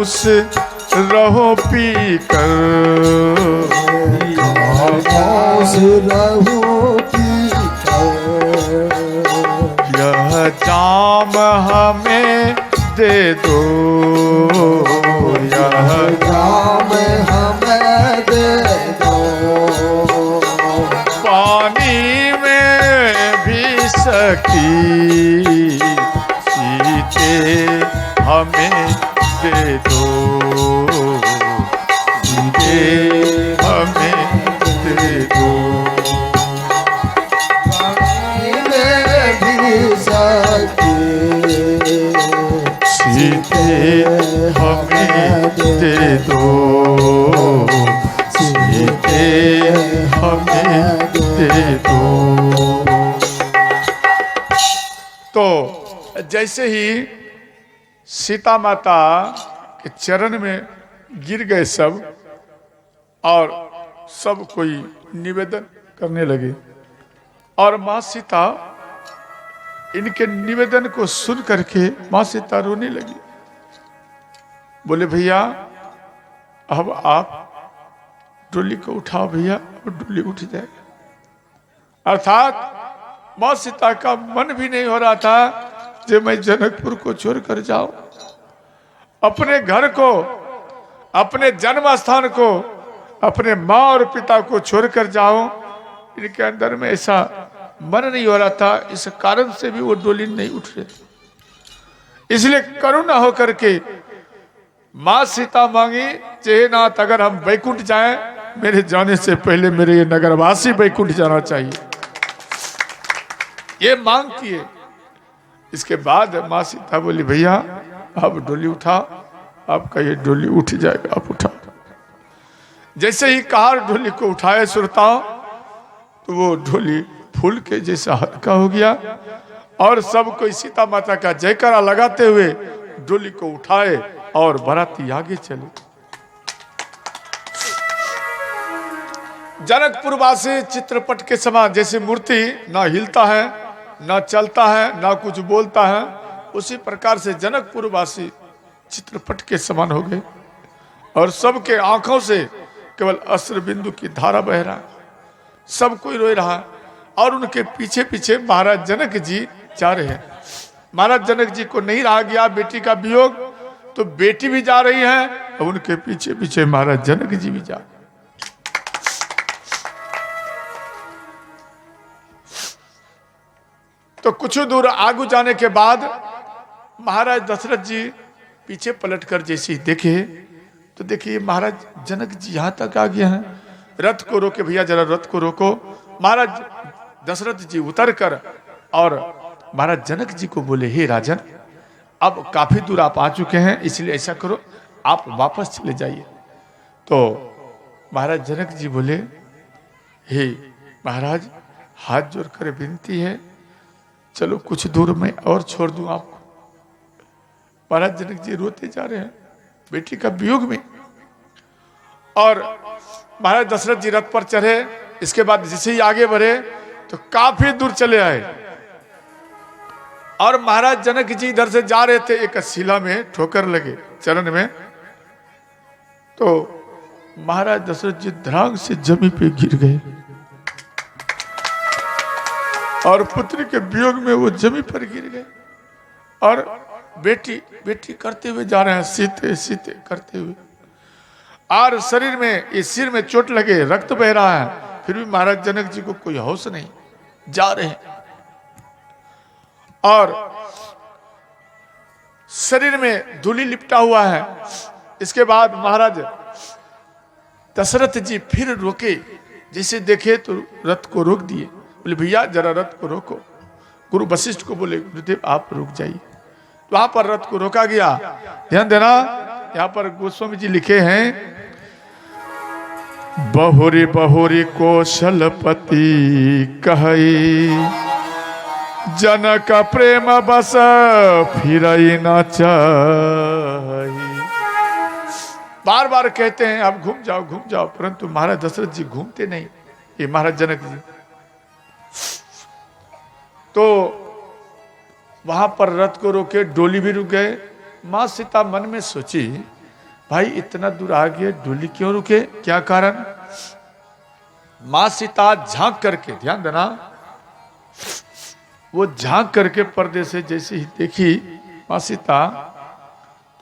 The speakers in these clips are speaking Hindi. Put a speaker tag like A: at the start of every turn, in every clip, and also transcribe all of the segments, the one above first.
A: खामोश रहो पी कर,
B: खामोश रहो पी कर,
A: यह जाम हमें दे दो, यह
B: जाम हमें दे दो,
A: पानी में भी सकी सीते हमें दे दो, सीते हमें दे दो।
B: पानी में भी सकी
A: सीते हमें दे दो, सीते हमें दे दो। तो जैसे ही सीता माता के चरण में गिर गए सब, और सब कोई निवेदन करने लगे, और माँ सीता इनके निवेदन को सुन करके माँ सीता रोने लगी। बोले भैया अब आप डोली को उठाओ भैया, और डोली उठ जाएगा। अर्थात माँ सीता का मन भी नहीं हो रहा था कि मैं जनकपुर को छोड़कर जाऊं, अपने घर को, अपने जन्म स्थान को, अपने माँ और पिता को छोड़कर जाऊं। इनके अंदर में ऐसा मन नहीं हो रहा था, इस कारण से भी वो डोली नहीं उठ रहे। इसलिए करुणा होकर के माँ सीता मांगी, जे नाथ अगर हम बैकुंठ जाएं, मेरे जाने से पहले मेरे ये नगरवासी बैकुंठ जाना चाहिए, ये मांग किए। इसके बाद माँ सीता बोली भैया आप डोली उठा, आपका ये डोली उठ जाएगा, आप उठा। जैसे ही कहा डोली को उठाए सुरताओं, तो वो डोली फूल के जैसा हल्का हो गया, और सब कोई सीता माता का जयकारा लगाते हुए डोली को उठाए और बाराती आगे चले। जनकपुर वासी चित्रपट के समान, जैसे मूर्ति ना हिलता है, ना चलता है, ना कुछ बोलता है, उसी प्रकार से जनकपुर वासी चित्रपट के समान हो गए, और सबके आंखों से केवल अश्रु बिंदु की धारा बह रहा है। सब कोई रो रहा है, और उनके पीछे पीछे महाराज जनक जी जा रहे हैं। महाराज जनक जी को नहीं रहा गया बेटी का वियोग, तो बेटी भी जा रही है, और उनके पीछे पीछे महाराज जनक जी भी जा। तो कुछ दूर आगू जाने के बाद महाराज दशरथ जी पीछे पलटकर जैसे ही देखे, तो देखिए महाराज जनक जी यहां तक आ गए हैं। रथ को रोके भैया, जरा रथ को रोको। महाराज दशरथ जी उतर कर और महाराज जनक जी को बोले, हे राजन, अब काफी दूर आप आ चुके हैं, इसलिए ऐसा करो आप वापस चले जाइए। तो महाराज जनक जी बोले, हे महाराज हाथ जोड़कर विनती है, चलो कुछ दूर में और छोड़ दूं आपको। महाराज जनक जी रोते जा रहे हैं बेटी का वियोग में। और महाराज दशरथ जी रथ पर चढ़े। इसके बाद जैसे ही आगे बढ़े तो काफी दूर चले आए, और महाराज जनक जी इधर से जा रहे थे, एक शिला में ठोकर लगे चरण में। तो महाराज दशरथ जी धड़ाम से जमीन पे गिर गए, और पुत्री के वियोग में वो जमीन पर गिर गए, और बेटी बेटी करते हुए जा रहे हैं, सीते सीते करते हुए। और शरीर में, इस सिर में चोट लगे, रक्त बह रहा है, फिर भी महाराज जनक जी को कोई होश नहीं, जा रहे हैं। और शरीर में धूली लिपटा हुआ है। इसके बाद महाराज दशरथ जी फिर रोके, जैसे देखे तो रथ को रोक दिए। बोले भैया जरा रथ को रोको। गुरु वशिष्ठ को बोले, गुरुदेव आप रुक जाइए। तो वहां पर रथ को रोका गया। ध्यान देना, यहाँ पर गोस्वामी जी लिखे हैं, बहुरी बहुरी कौशलपति कहई, जनक प्रेम बस फिरई न चाही। बार बार कहते हैं आप घूम जाओ, परंतु महाराज दशरथ जी घूमते नहीं, ये महाराज जनक जी। तो वहां पर रथ को रोके, डोली भी रुक गए। मां सीता मन में सोची भाई इतना दूर आ गए, डोली क्यों रुके, क्या कारण? मां सीता झांक करके, ध्यान देना, वो झांक करके पर्दे से जैसे ही देखी मां सीता,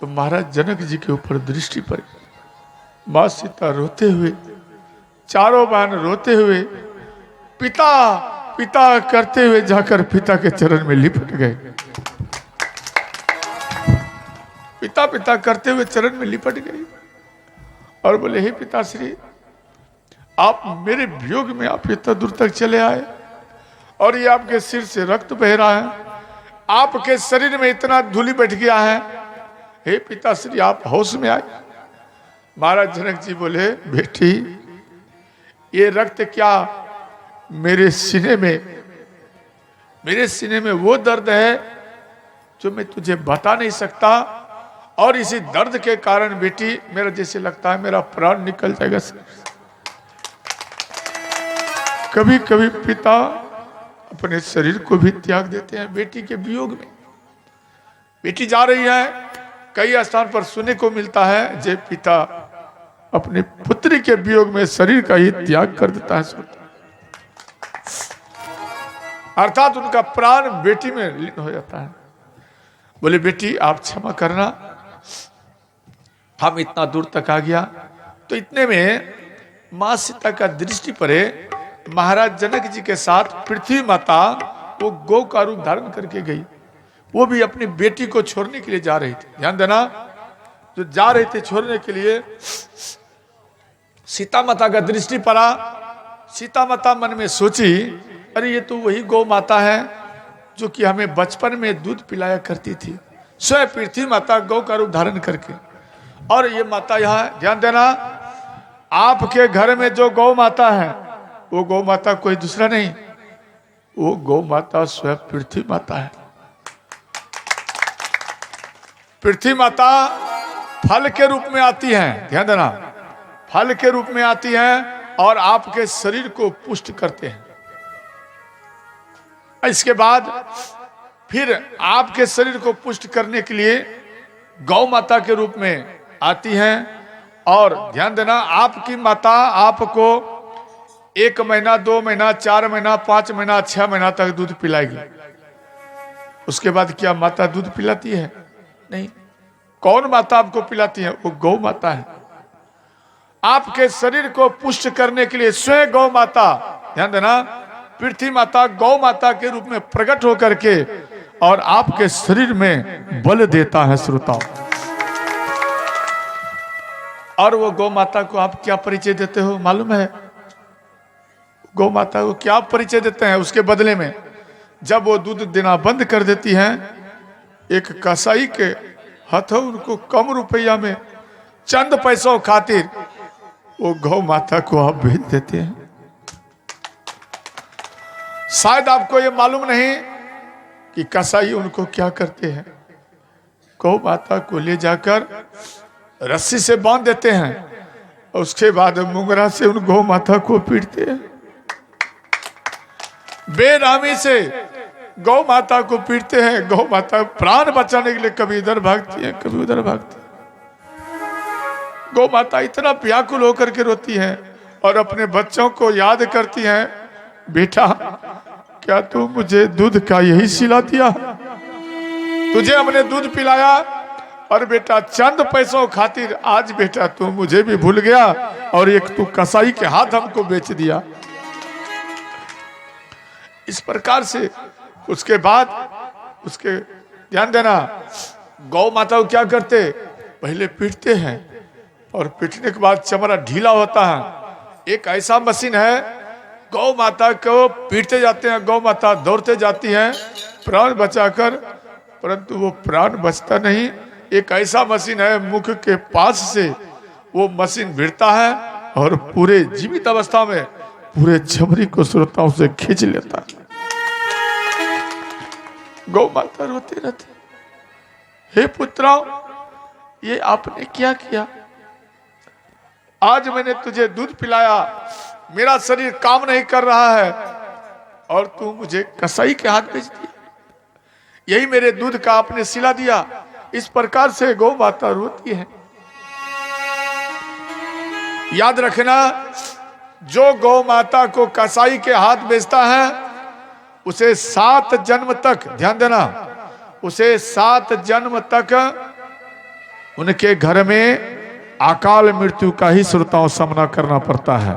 A: तो महाराज जनक जी के ऊपर दृष्टि पड़ी। मां सीता रोते हुए, चारों बहन रोते हुए, पिता पिता करते हुए जाकर पिता के चरण में लिपट गए। पिता पिता करते हुए चरण में लिपट गई और बोले, हे पिताश्री, आप मेरे वियोग में आप इतना दूर तक चले आए और ये आपके सिर से रक्त बह रहा है, आपके शरीर में इतना धूलि बैठ गया है, हे पिताश्री आप होश में आए। महाराज जनक जी बोले, बेटी ये रक्त क्या, मेरे सीने में वो दर्द है जो मैं तुझे बता नहीं सकता, और इसी दर्द के कारण बेटी मेरा जैसे लगता है मेरा प्राण निकल जाएगा। कभी कभी पिता अपने शरीर को भी त्याग देते हैं बेटी के वियोग में। बेटी जा रही है, कई स्थान पर सुनने को मिलता है जे पिता अपने पुत्री के वियोग में शरीर का ही त्याग कर देता है, अर्थात उनका प्राण बेटी में लीन हो जाता है। बोले, बेटी आप क्षमा करना, हम इतना दूर तक आ गया। तो इतने में मां सीता का दृष्टि पड़े, महाराज जनक जी के साथ पृथ्वी माता वो गौ का रूप धारण करके गई। वो भी अपनी बेटी को छोड़ने के लिए जा रही थी। ध्यान देना, जो जा रहे थे छोड़ने के लिए, सीता माता का दृष्टि पड़ा। सीता माता मन में सोची, अरे ये तो वही गौ माता है जो कि हमें बचपन में दूध पिलाया करती थी, स्वयं पृथ्वी माता गौ का रूप धारण करके। और ये माता यहाँ, ध्यान देना, आपके घर में जो गौ माता है वो गौ माता कोई दूसरा नहीं, वो गौ माता स्वयं पृथ्वी माता है। पृथ्वी माता फल के रूप में आती हैं, ध्यान देना, फल के रूप में आती हैं और आपके शरीर को पुष्ट करते हैं। इसके बाद फिर आपके शरीर को पुष्ट करने के लिए गौ माता के रूप में आती हैं। और ध्यान देना, आपकी माता आपको 1 महीना, 2 महीना, 4 महीना, 5 महीना, 6 महीना तक दूध पिलाएगी। उसके बाद क्या माता दूध पिलाती है? नहीं। कौन माता आपको पिलाती है? वो गौ माता है। आपके शरीर को पुष्ट करने के लिए स्वयं गौ माता, ध्यान देना, पृथ्वी माता गौ माता के रूप में प्रकट होकर के और आपके शरीर में बल देता है। श्रोताओं, और वो गौ माता को आप क्या परिचय देते हो मालूम है? गौ माता को क्या परिचय देते हैं उसके बदले में? जब वो दूध देना बंद कर देती हैं, एक कसाई के हाथों उनको कम रुपया में चंद पैसों खातिर वो गौ माता को आप भेज देते हैं। शायद आपको ये मालूम नहीं कि कसाई उनको क्या करते हैं। गौ माता को ले जाकर रस्सी से बांध देते हैं और उसके बाद मुंगरा से उन गौ माता को पीटते हैं। बेरामी से गौ माता को पीटते हैं। गौ माता प्राण बचाने के लिए कभी इधर भागती है, कभी उधर भागती है। गौ माता इतना व्याकुल होकर के रोती है और अपने बच्चों को याद करती हैं, बेटा क्या तू मुझे दूध का यही सिला दिया? तुझे हमने दूध पिलाया और बेटा चंद पैसों खातिर आज बेटा तू मुझे भी भूल गया और एक तू कसाई के हाथ हमको बेच दिया। इस प्रकार से उसके बाद उसके, ध्यान देना, गौ माता को क्या करते? पहले पीटते हैं और पीटने के बाद चमड़ा ढीला होता है। एक ऐसा मशीन है, गौ माता को पीटते जाते हैं, गौ माता दौड़ते जाती हैं प्राण बचाकर, परंतु वो प्राण बचता नहीं। एक ऐसा मशीन है, मुख के पास से वो मशीन भिड़ता है और पूरे जीवित अवस्था में पूरे चमड़ी को श्रोताओं से खींच लेता है। गौ माता रोते रहते, हे पुत्रों ये आपने क्या किया? आज मैंने तुझे दूध पिलाया, मेरा शरीर काम नहीं कर रहा है और तू मुझे कसाई के हाथ भेज दिया। यही मेरे दूध का आपने सिला दिया। इस प्रकार से गौ माता रोती है। याद रखना, जो गौ माता को कसाई के हाथ बेचता है उसे 7 जन्म तक, ध्यान देना, उसे 7 जन्म तक उनके घर में अकाल मृत्यु का ही श्रोताओं सामना करना पड़ता है।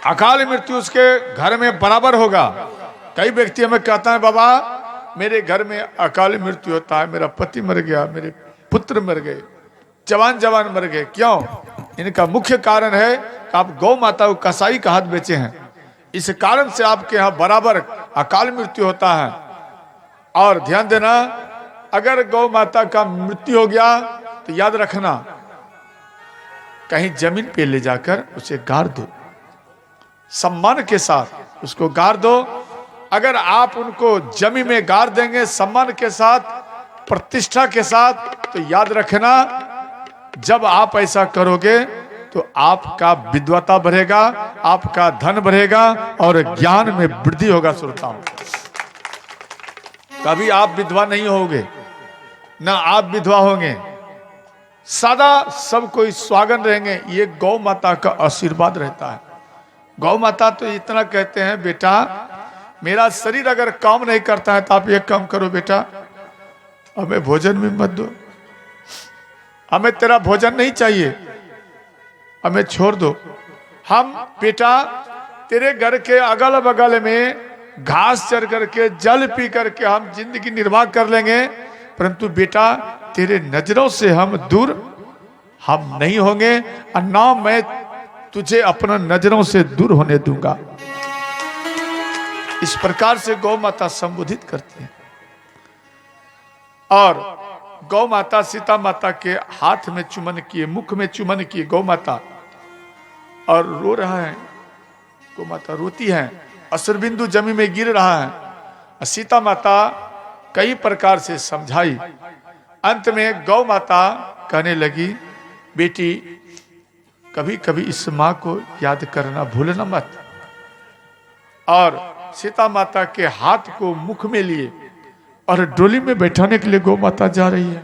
A: अकाल मृत्यु उसके घर में बराबर होगा। कई व्यक्ति हमें कहता है, बाबा मेरे घर में अकाल मृत्यु होता है, मेरा पति मर गया, मेरे पुत्र मर गए, जवान जवान मर गए। क्यों? इनका मुख्य कारण है कि आप गौ माता को कसाई का हाथ बेचे हैं। इस कारण से आपके यहाँ बराबर अकाल मृत्यु होता है। और ध्यान देना, अगर गौ माता का मृत्यु हो गया तो याद रखना, कहीं जमीन पे ले जाकर उसे गाड़ दो, सम्मान के साथ उसको गाड़ दो। अगर आप उनको जमीन में गाड़ देंगे सम्मान के साथ, प्रतिष्ठा के साथ, तो याद रखना, जब आप ऐसा करोगे तो आपका विद्वता बढ़ेगा, आपका धन बढ़ेगा और ज्ञान में वृद्धि होगा। श्रोताओं, कभी आप विधवा नहीं होगे, ना आप विधवा होंगे, सदा सब कोई स्वागत रहेंगे। ये गौ माता का आशीर्वाद रहता है। गौ माता तो इतना कहते हैं, बेटा मेरा शरीर अगर काम नहीं करता है तो आप एक काम करो बेटा, हमें भोजन भी मत दो, हमें तेरा भोजन नहीं चाहिए, हमें छोड़ दो। हम बेटा तेरे घर के अगल बगल में घास चर करके, जल पी करके हम जिंदगी निर्वाह कर लेंगे, परंतु बेटा तेरे नजरों से हम दूर हम नहीं होंगे, और ना मैं तुझे अपना नजरों से दूर होने दूंगा। इस प्रकार से गौ माता संबोधित करती है। और गौ माता सीता माता के हाथ में चुमन किए, मुख में चुमन किए गौ माता, और रो रहा है। गौ माता रोती है, अश्रुबिंदु जमीन में गिर रहा है। सीता माता कई प्रकार से समझाई। अंत में गौ माता कहने लगी, बेटी कभी कभी इस माँ को याद करना भूलना मत। और सीता माता के हाथ को मुख में लिए और डोली में बैठाने के लिए गौ माता जा रही है।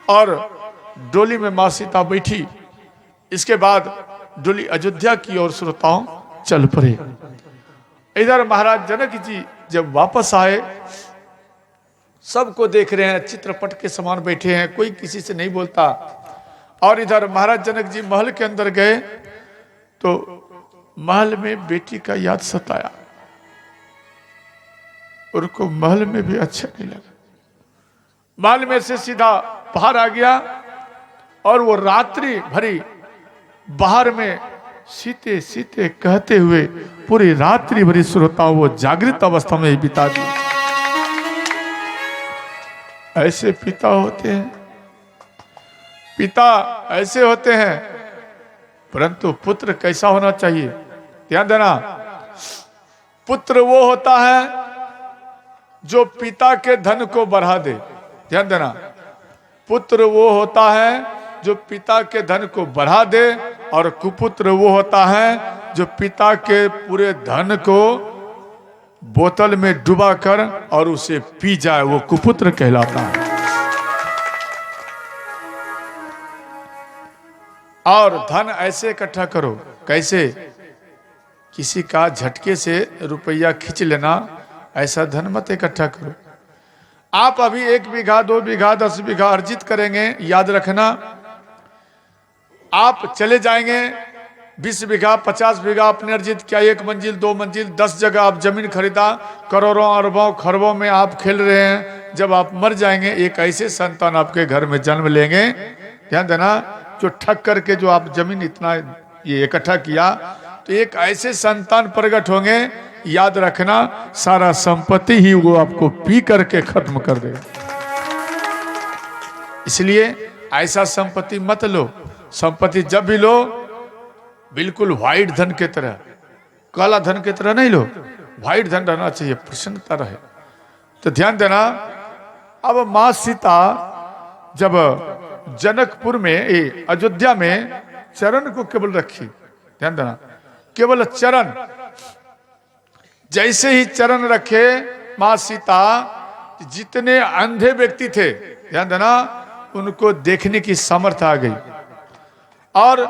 A: और डोली में मां सीता बैठी। इसके बाद डोली अयोध्या की ओर श्रोताओं चल पड़े। इधर महाराज जनक जी जब वापस आए, सबको देख रहे हैं, चित्रपट के समान बैठे हैं, कोई किसी से नहीं बोलता। और इधर महाराज जनक जी महल के अंदर गए तो महल में बेटी का याद सताया। उनको महल में भी अच्छा नहीं लगा। महल में से सीधा बाहर आ गया और वो रात्रि भरी बाहर में सीते सीते कहते हुए पूरी रात्रि भरी श्रोताओं वो जागृत अवस्था में ही बिता दी। ऐसे पिता होते हैं, पिता ऐसे होते हैं। परंतु पुत्र कैसा होना चाहिए? ध्यान देना, पुत्र वो होता है जो पिता के धन को बढ़ा दे। ध्यान देना, पुत्र वो होता है जो पिता के धन को बढ़ा दे, और कुपुत्र वो होता है जो पिता के पूरे धन को बोतल में डुबा कर और उसे पी जाए, वो कुपुत्र कहलाता है। और धन ऐसे इकट्ठा करो, कैसे? किसी का झटके से रुपया खींच लेना, ऐसा धन मत इकट्ठा करो। आप अभी 1 बीघा 2 बीघा 10 बीघा अर्जित करेंगे, याद रखना आप चले जाएंगे 20 बीघा 50 बीघा अपने अर्जित किया, 1 मंजिल 2 मंजिल 10 जगह आप जमीन खरीदा, करोड़ों अरबों खरबों में आप खेल रहे हैं। जब आप मर जाएंगे एक ऐसे संतान आपके घर में जन्म लेंगे, ध्यान देना, जो ठग करके जो आप जमीन इतना ये इकट्ठा किया, तो एक ऐसे संतान प्रकट होंगे, याद रखना सारा संपत्ति ही वो आपको पी करके खत्म कर देगा। इसलिए ऐसा संपत्ति मत लो। संपत्ति जब भी लो बिल्कुल व्हाइट धन के तरह, काला धन के तरह नहीं लो, व्हाइट धन रहना चाहिए, प्रसन्नता रहे। तो ध्यान देना, अब मां सीता जब जनकपुर में अयोध्या में चरण को केवल रखी, ध्यान देना, केवल चरण, जैसे ही चरण रखे मां सीता, जितने अंधे व्यक्ति थे, ध्यान देना, उनको देखने की सामर्थ्य आ गई। और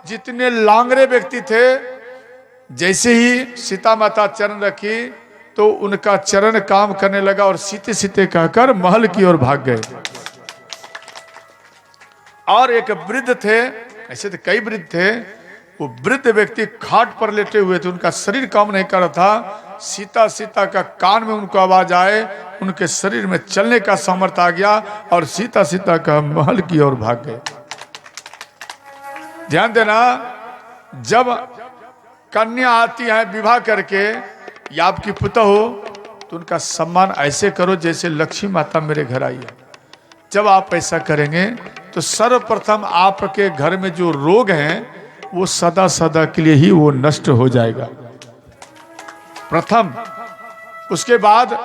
A: जितने लांगड़े व्यक्ति थे, जैसे ही सीता माता चरण रखी तो उनका चरण काम करने लगा और सीते सीते कहकर महल की ओर भाग गए। और एक वृद्ध थे, ऐसे तो कई वृद्ध थे, वो वृद्ध व्यक्ति खाट पर लेटे हुए थे, उनका शरीर काम नहीं कर रहा था। सीता सीता का कान में उनको आवाज आए, उनके शरीर में चलने का सामर्थ्य आ गया और सीता सीता का महल की ओर भाग गए। ध्यान देना, जब कन्या आती है विवाह करके या आपकी पुतः हो तो उनका सम्मान ऐसे करो जैसे लक्ष्मी माता मेरे घर आई है। जब आप ऐसा करेंगे तो सर्वप्रथम आपके घर में जो रोग हैं वो सदा सदा के लिए ही वो नष्ट हो जाएगा, प्रथम। उसके बाद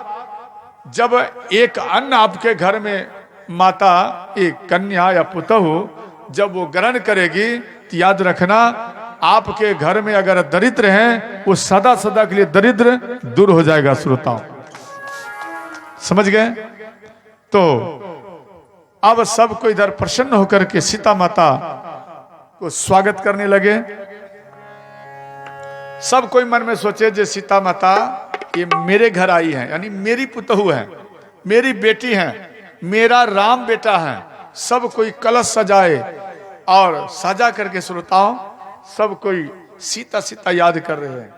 A: जब एक अन्न आपके घर में माता, एक कन्या या पुतः हो, जब वो ग्रहण करेगी तो याद रखना, आपके घर में अगर दरिद्र हैं वो सदा सदा के लिए दरिद्र दूर हो जाएगा। श्रोताओं समझ गए? तो अब सबको इधर प्रसन्न होकर के सीता माता को स्वागत करने लगे। सब कोई मन में सोचे जे सीता माता ये मेरे घर आई है, यानी मेरी पुतहू है, मेरी बेटी है, मेरा राम बेटा है। सब कोई कलश सजाए और सजा करके श्रोताओं सब कोई सीता सीता याद कर रहे हैं।